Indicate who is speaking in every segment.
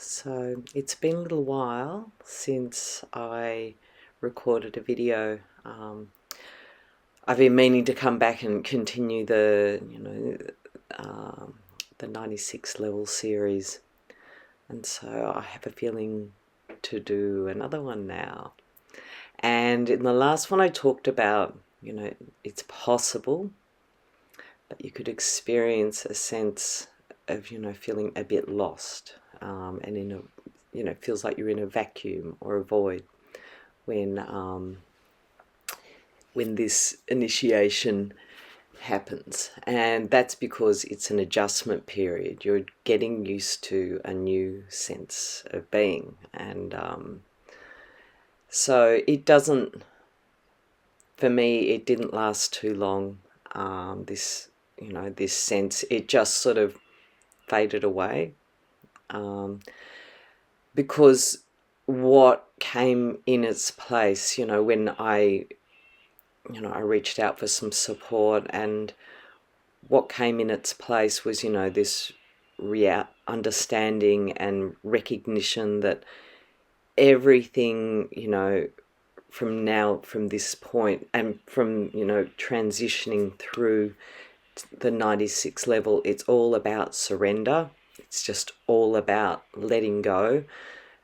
Speaker 1: So it's been a little while since I recorded a video. I've been meaning to come back and continue the 96 level series, and so I have a feeling to do another one now. And in the last one I talked about, it's possible that you could experience a sense of, feeling a bit lost, and feels like you're in a vacuum or a void when this initiation happens. And that's because it's an adjustment period. You're getting used to a new sense of being. And so it doesn't, for me, it didn't last too long. This sense, it just sort of faded away. Because what came in its place, when I reached out for some support, and what came in its place was, this understanding and recognition that everything, from this point, and from, transitioning through the 96 level, it's all about surrender. It's just all about letting go.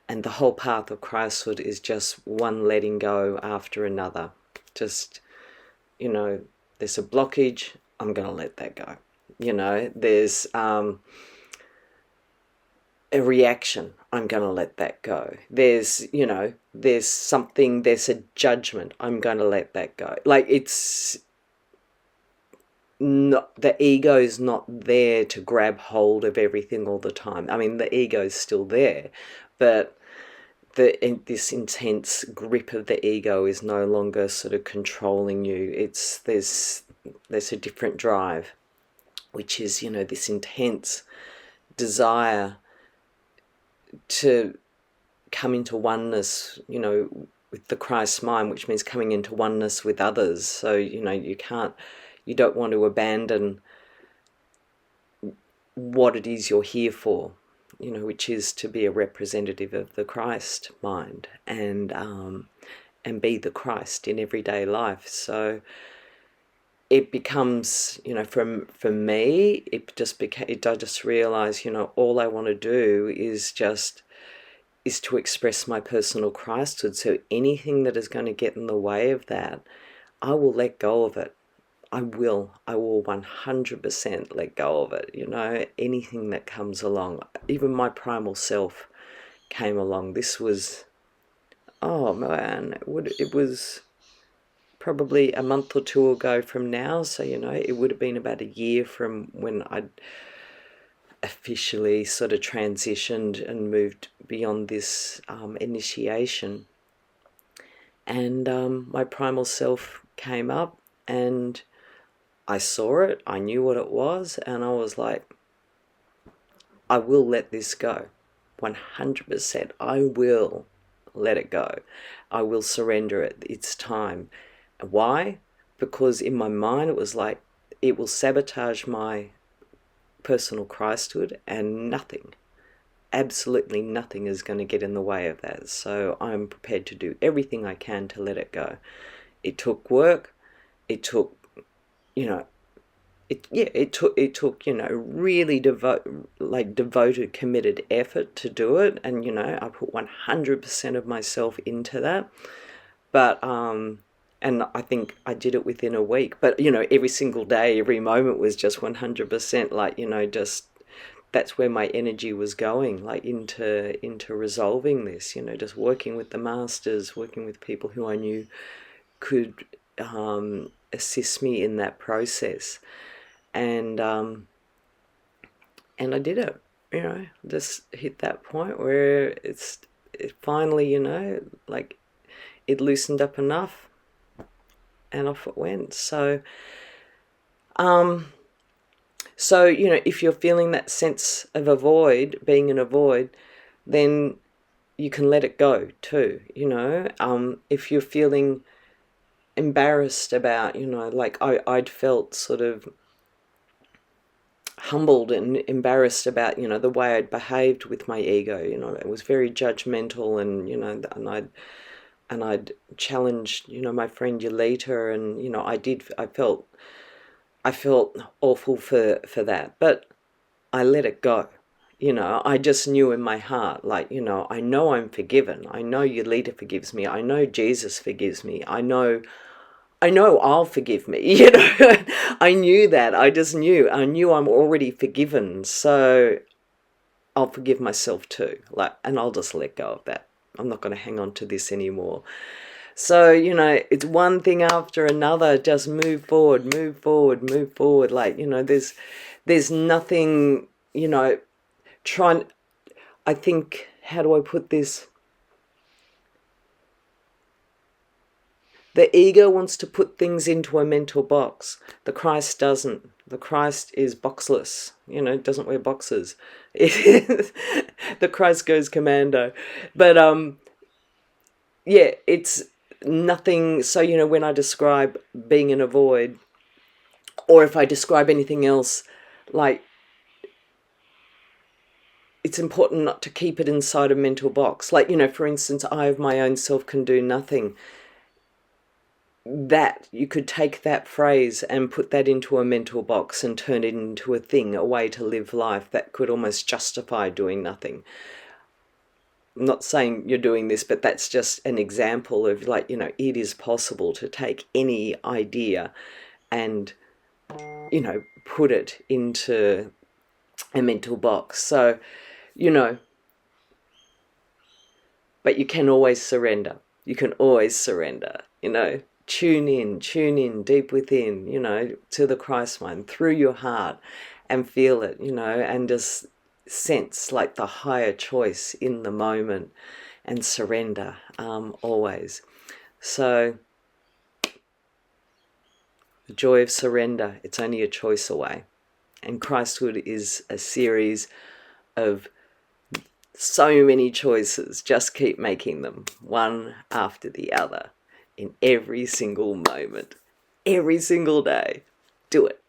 Speaker 1: And the whole path of Christhood is just one letting go after another. Just, there's a blockage, I'm going to let that go. There's a reaction, I'm going to let that go. There's something, there's a judgment, I'm going to let that go. Like, it's not, the ego's not there to grab hold of everything all the time. I mean, the ego's still there, but this intense grip of the ego is no longer sort of controlling you. There's a different drive, which is, this intense desire to come into oneness, with the Christ mind, which means coming into oneness with others. So, you don't want to abandon what it is you're here for, which is to be a representative of the Christ mind and be the Christ in everyday life. So it becomes, for me, I just realize, all I want to do is to express my personal Christhood. So anything that is going to get in the way of that, I will let go of it. I will 100% let go of it, anything that comes along. Even my primal self came along. This was, oh man, it was probably a month or two ago from now. So, it would have been about a year from when I'd officially sort of transitioned and moved beyond this initiation. And my primal self came up, and I saw it, I knew what it was, and I was like, I will let this go. 100%. I will let it go. I will surrender it. It's time. Why? Because in my mind it was like, it will sabotage my personal Christhood, and nothing, absolutely nothing is going to get in the way of that. So I'm prepared to do everything I can to let it go. It took work. It took, it took really devoted, committed effort to do it, and I put 100% of myself into that. But and I think I did it within a week. But every single day, every moment was just 100%. Just that's where my energy was going, into resolving this. Just working with the masters, working with people who I knew could assist me in that process. And I did it, just hit that point where it finally, it loosened up enough, and off it went. So, if you're feeling that sense of a void, being in a void, then you can let it go too, if you're feeling embarrassed about, I'd felt sort of humbled and embarrassed about, the way I'd behaved with my ego. It was very judgmental, and, I'd challenged, my friend Yolita, and, I felt awful for that, but I let it go. I just knew in my heart, like, I know I'm forgiven. I know Yolita forgives me. I know Jesus forgives me. I know I'll forgive me. I knew that. I just knew. I knew I'm already forgiven. So I'll forgive myself too. And I'll just let go of that. I'm not going to hang on to this anymore. So, it's one thing after another. Just move forward, move forward, move forward. There's nothing, trying, I think, how do I put this? The ego wants to put things into a mental box. The Christ doesn't. The Christ is boxless. Doesn't wear boxes. The Christ goes commando. But yeah, it's nothing. So, when I describe being in a void, or if I describe anything else, like, it's important not to keep it inside a mental box. Like, for instance, I of my own self can do nothing. That you could take that phrase and put that into a mental box and turn it into a thing, a way to live life that could almost justify doing nothing. I'm not saying you're doing this, but that's just an example of, like, it is possible to take any idea and, put it into a mental box. So, but you can always surrender. You can always surrender, Tune in deep within, to the Christ mind, through your heart, and feel it, and just sense, like, the higher choice in the moment, and surrender, always. So, the joy of surrender, it's only a choice away. And Christhood is a series of so many choices. Just keep making them, one after the other, in every single moment, every single day. Do it.